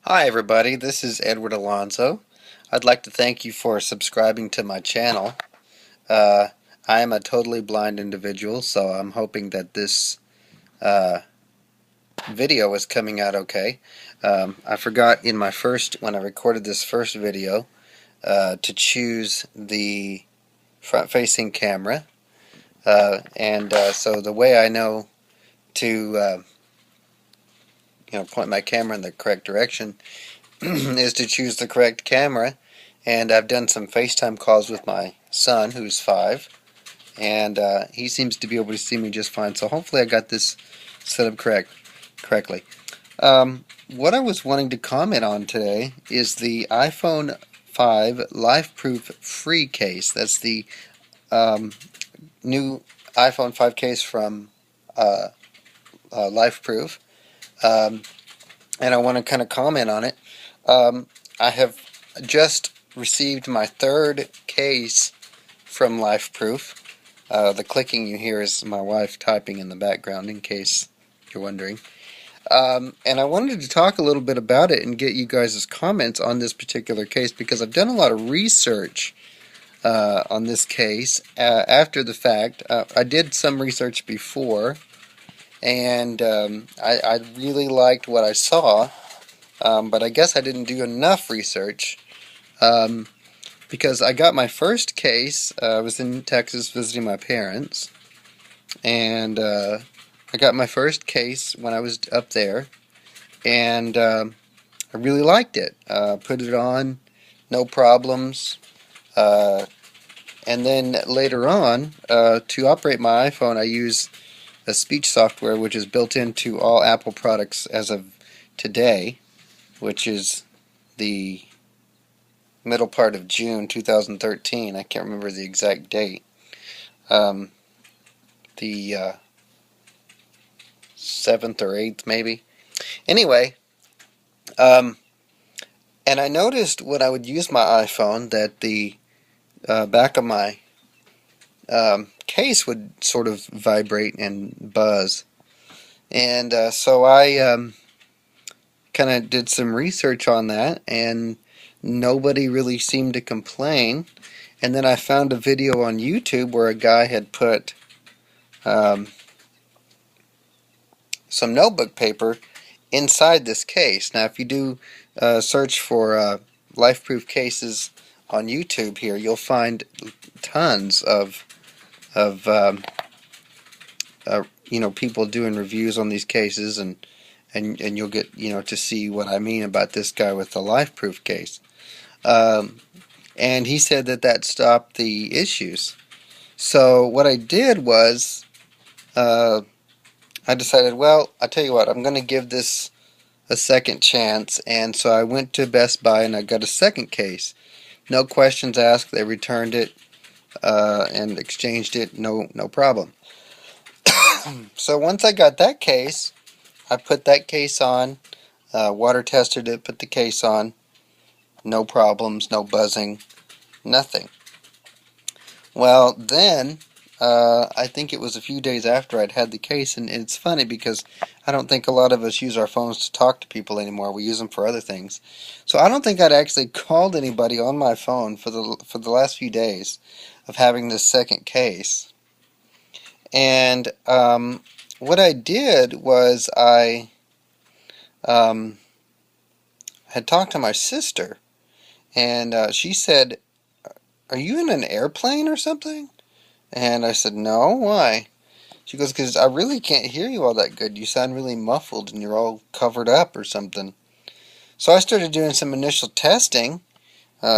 Hi everybody, this is Edward Alonso. I'd like to thank you for subscribing to my channel. Uh, I am a totally blind individual, so I'm hoping that this uh, video is coming out okay. I forgot when I recorded this first video, to choose the front-facing camera, so the way I know to point my camera in the correct direction is to choose the correct camera. And I've done some FaceTime calls with my son, who's 5, and he seems to be able to see me just fine. So hopefully I got this set up correctly. What I was wanting to comment on today is the iPhone 5 LifeProof Fre Case. That's the new iPhone 5 case from LifeProof, and I want to kind of comment on it. I have just received my third case from LifeProof. The clicking you hear is my wife typing in the background, in case you're wondering. And I wanted to talk a little bit about it and get you guys' comments on this particular case, because I've done a lot of research on this case after the fact. I did some research before, and I really liked what I saw, but I guess I didn't do enough research. Because I got my first case. I was in Texas visiting my parents, and I got my first case when I was up there, and I really liked it. Put it on, no problems. And then later on, to operate my iPhone, I use a speech software which is built into all Apple products as of today, which is the middle part of June 2013. I can't remember the exact date. The 7th or 8th, maybe. Anyway, and I noticed when I would use my iPhone that the back of my case would sort of vibrate and buzz. And so I kind of did some research on that, and nobody really seemed to complain. And then I found a video on YouTube where a guy had put some notebook paper inside this case. Now, if you do search for LifeProof cases on YouTube here, you'll find tons of people doing reviews on these cases, and you'll get to see what I mean about this guy with the LifeProof case. And he said that stopped the issues. So what I did was I decided, well, I tell you what, I'm going to give this a second chance. And so I went to Best Buy and I got a second case. No questions asked. They returned it and exchanged it. No problem. So once I got that case, I put that case on, water tested it, put the case on. No problems, no buzzing, nothing. Well, then I think it was a few days after I'd had the case, and it's funny because I don't think a lot of us use our phones to talk to people anymore. We use them for other things. So I don't think I'd actually called anybody on my phone for the last few days of having this second case. And what I did was I had talked to my sister, and she said, "Are you in an airplane or something?" And I said, "No, why?" She goes, "Because I really can't hear you all that good. You sound really muffled and you're all covered up or something." So I started doing some initial testing,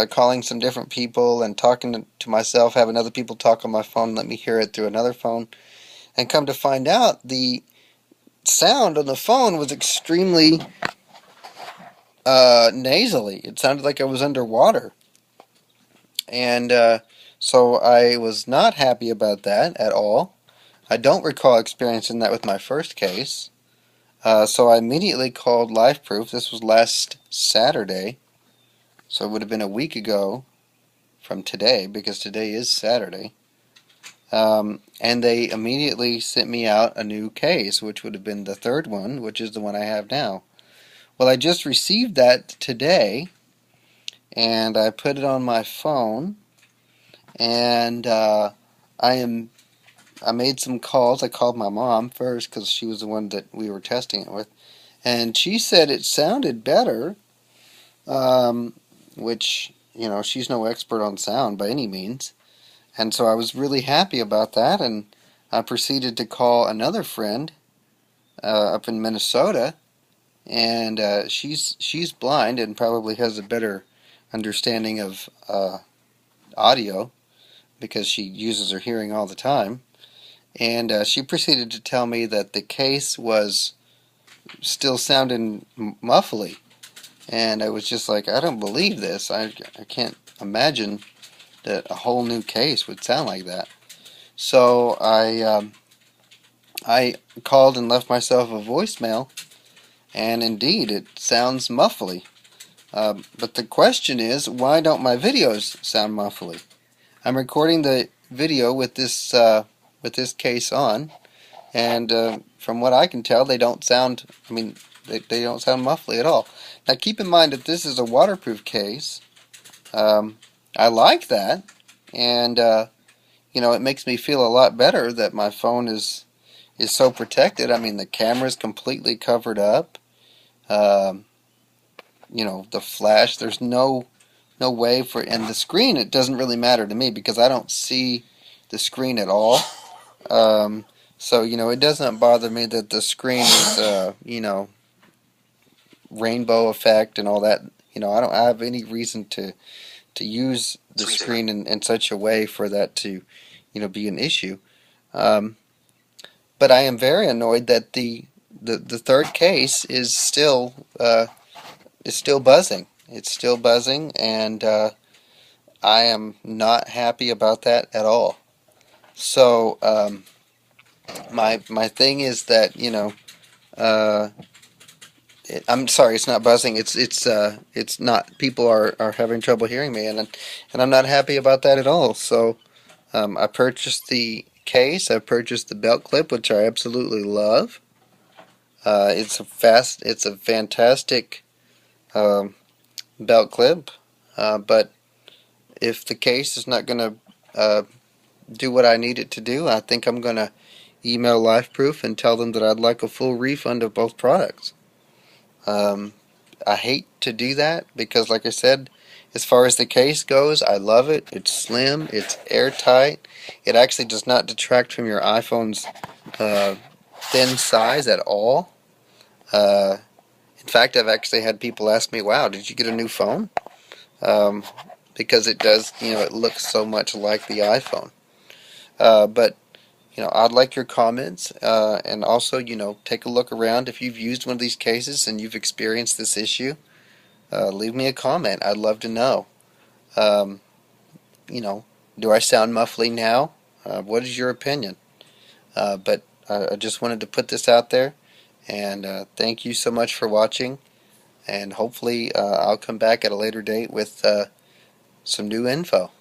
calling some different people and talking to myself, having other people talk on my phone and let me hear it through another phone. And come to find out, the sound on the phone was extremely nasally. It sounded like I was underwater. And so I was not happy about that at all. I don't recall experiencing that with my first case. So I immediately called LifeProof. This was last Saturday, so it would have been a week ago from today, because today is Saturday. And they immediately sent me out a new case, which would have been the third one, which is the one I have now. Well, I just received that today, and I put it on my phone, and I made some calls. I called my mom first because she was the one that we were testing it with, and she said it sounded better, which, she's no expert on sound by any means. And so I was really happy about that, and I proceeded to call another friend up in Minnesota, and she's blind and probably has a better understanding of audio because she uses her hearing all the time. And she proceeded to tell me that the case was still sounding muffly, and I was just like, I don't believe this. I can't imagine that a whole new case would sound like that. So I called and left myself a voicemail, and indeed it sounds muffly. But the question is, why don't my videos sound muffly? I'm recording the video with this case on, and from what I can tell, they don't sound. I mean, they don't sound muffly at all. Now, keep in mind that this is a waterproof case. I like that, and it makes me feel a lot better that my phone is so protected. I mean, the camera's completely covered up. Um, the flash. There's no way for, and the screen. It doesn't really matter to me because I don't see the screen at all. So it doesn't bother me that the screen is rainbow effect and all that. I don't have any reason to use the screen in such a way for that to be an issue. But I am very annoyed that the third case is still buzzing. It's still buzzing, and I am not happy about that at all. So my thing is that I'm sorry, it's not buzzing. It's not. People are having trouble hearing me, and I'm not happy about that at all. So I purchased the case. I purchased the belt clip, which I absolutely love. It's a fantastic belt clip. But if the case is not going to do what I need it to do, I think I'm going to email LifeProof and tell them that I'd like a full refund of both products. I hate to do that because, like I said, as far as the case goes, I love it. It's slim, it's airtight. It actually does not detract from your iPhone's thin size at all. In fact, I've actually had people ask me, wow, did you get a new phone? Because it does, it looks so much like the iPhone. But I'd like your comments, and also, take a look around. If you've used one of these cases and you've experienced this issue, leave me a comment. I'd love to know. Um, do I sound muffly now? What is your opinion? But I just wanted to put this out there, and thank you so much for watching, and hopefully I'll come back at a later date with some new info.